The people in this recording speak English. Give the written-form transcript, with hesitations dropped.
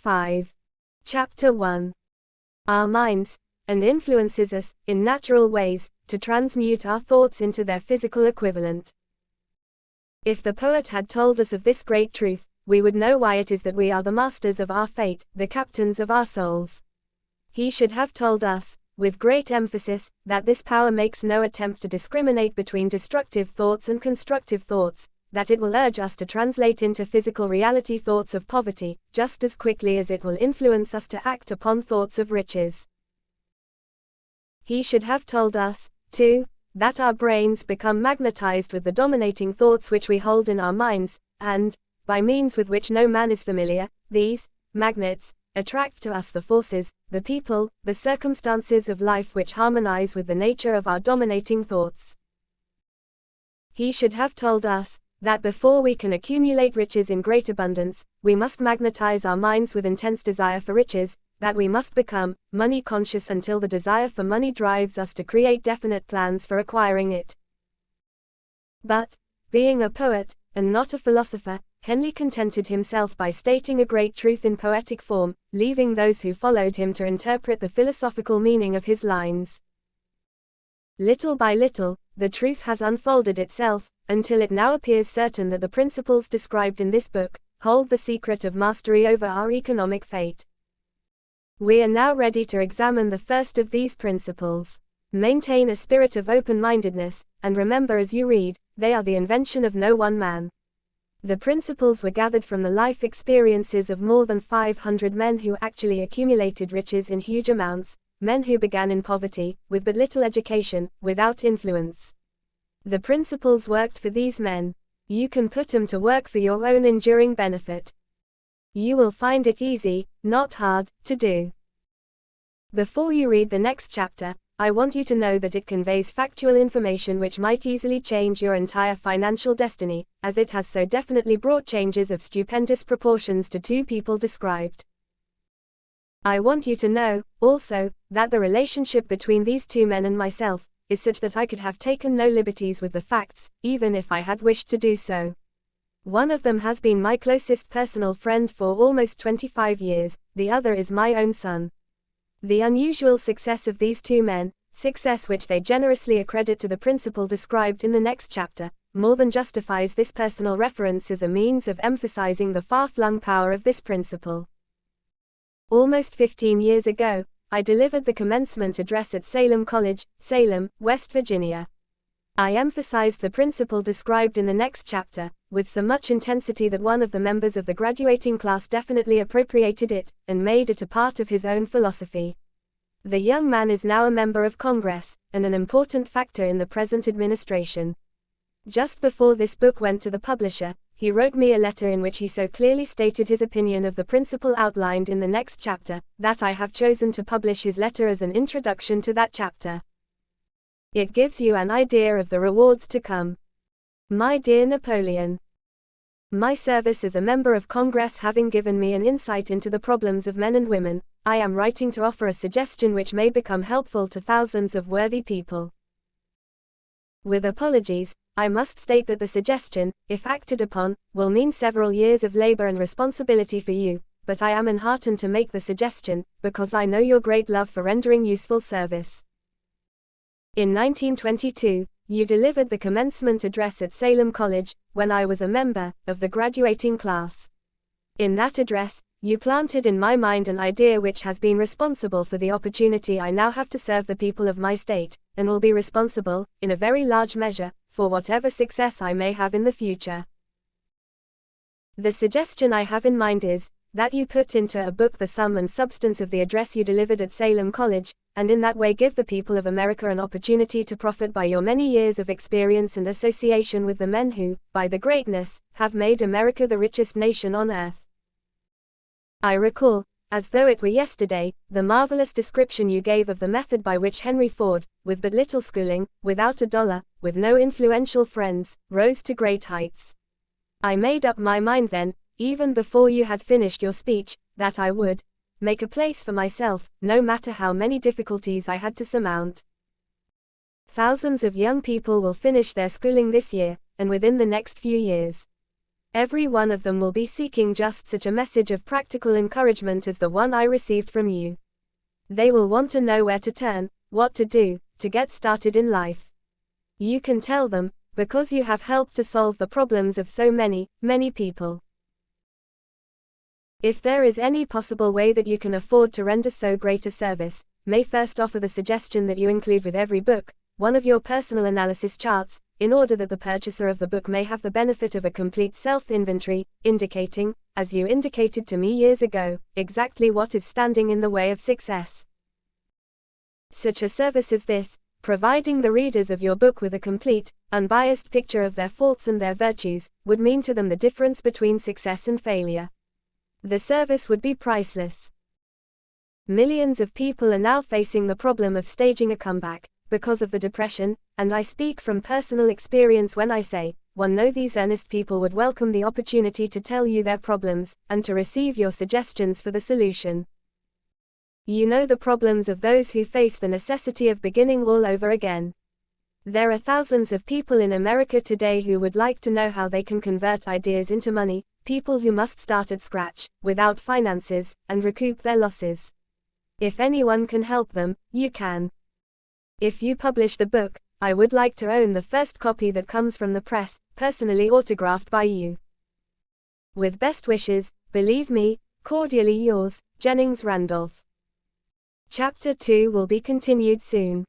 5. Chapter 1. Our minds, and influences us, in natural ways, to transmute our thoughts into their physical equivalent. If the poet had told us of this great truth, we would know why it is that we are the masters of our fate, the captains of our souls. He should have told us, with great emphasis, that this power makes no attempt to discriminate between destructive thoughts and constructive thoughts, that it will urge us to translate into physical reality thoughts of poverty, just as quickly as it will influence us to act upon thoughts of riches. He should have told us, too, that our brains become magnetized with the dominating thoughts which we hold in our minds, and, by means with which no man is familiar, these magnets attract to us the forces, the people, the circumstances of life which harmonize with the nature of our dominating thoughts. He should have told us that before we can accumulate riches in great abundance, we must magnetize our minds with intense desire for riches, that we must become money conscious until the desire for money drives us to create definite plans for acquiring it. But, being a poet, and not a philosopher, Henley contented himself by stating a great truth in poetic form, leaving those who followed him to interpret the philosophical meaning of his lines. Little by little, the truth has unfolded itself, until it now appears certain that the principles described in this book hold the secret of mastery over our economic fate. We are now ready to examine the first of these principles. Maintain a spirit of open-mindedness, and remember as you read, they are the invention of no one man. The principles were gathered from the life experiences of more than 500 men who actually accumulated riches in huge amounts, men who began in poverty, with but little education, without influence. The principles worked for these men. You can put them to work for your own enduring benefit. You will find it easy, not hard, to do. Before you read the next chapter, I want you to know that it conveys factual information which might easily change your entire financial destiny, as it has so definitely brought changes of stupendous proportions to two people described. I want you to know, also, that the relationship between these two men and myself is such that I could have taken no liberties with the facts, even if I had wished to do so. One of them has been my closest personal friend for almost 25 years, the other is my own son. The unusual success of these two men, success which they generously accredit to the principle described in the next chapter, more than justifies this personal reference as a means of emphasizing the far-flung power of this principle. Almost 15 years ago, I delivered the commencement address at Salem College, Salem, West Virginia. I emphasized the principle described in the next chapter, with so much intensity that one of the members of the graduating class definitely appropriated it, and made it a part of his own philosophy. The young man is now a member of Congress, and an important factor in the present administration. Just before this book went to the publisher, he wrote me a letter in which he so clearly stated his opinion of the principle outlined in the next chapter, that I have chosen to publish his letter as an introduction to that chapter. It gives you an idea of the rewards to come. My dear Napoleon, my service as a member of Congress having given me an insight into the problems of men and women, I am writing to offer a suggestion which may become helpful to thousands of worthy people. With apologies, I must state that the suggestion, if acted upon, will mean several years of labor and responsibility for you, but I am enheartened to make the suggestion, because I know your great love for rendering useful service. In 1922, you delivered the commencement address at Salem College, when I was a member of the graduating class. In that address, you planted in my mind an idea which has been responsible for the opportunity I now have to serve the people of my state, and will be responsible, in a very large measure, for whatever success I may have in the future. The suggestion I have in mind is, that you put into a book the sum and substance of the address you delivered at Salem College, and in that way give the people of America an opportunity to profit by your many years of experience and association with the men who, by their greatness, have made America the richest nation on earth. I recall, as though it were yesterday, the marvelous description you gave of the method by which Henry Ford, with but little schooling, without $1, with no influential friends, rose to great heights. I made up my mind then, even before you had finished your speech, that I would make a place for myself, no matter how many difficulties I had to surmount. Thousands of young people will finish their schooling this year, and within the next few years. Every one of them will be seeking just such a message of practical encouragement as the one I received from you. They will want to know where to turn, what to do, to get started in life. You can tell them, because you have helped to solve the problems of so many, many people. If there is any possible way that you can afford to render so great a service, may first offer the suggestion that you include with every book one of your personal analysis charts, in order that the purchaser of the book may have the benefit of a complete self-inventory, indicating, as you indicated to me years ago, exactly what is standing in the way of success. Such a service as this, providing the readers of your book with a complete, unbiased picture of their faults and their virtues, would mean to them the difference between success and failure. The service would be priceless. Millions of people are now facing the problem of staging a comeback, because of the depression, and I speak from personal experience when I say, one know these earnest people would welcome the opportunity to tell you their problems, and to receive your suggestions for the solution. You know the problems of those who face the necessity of beginning all over again. There are thousands of people in America today who would like to know how they can convert ideas into money, people who must start at scratch, without finances, and recoup their losses. If anyone can help them, you can. If you publish the book, I would like to own the first copy that comes from the press, personally autographed by you. With best wishes, believe me, cordially yours, Jennings Randolph. Chapter 2 will be continued soon.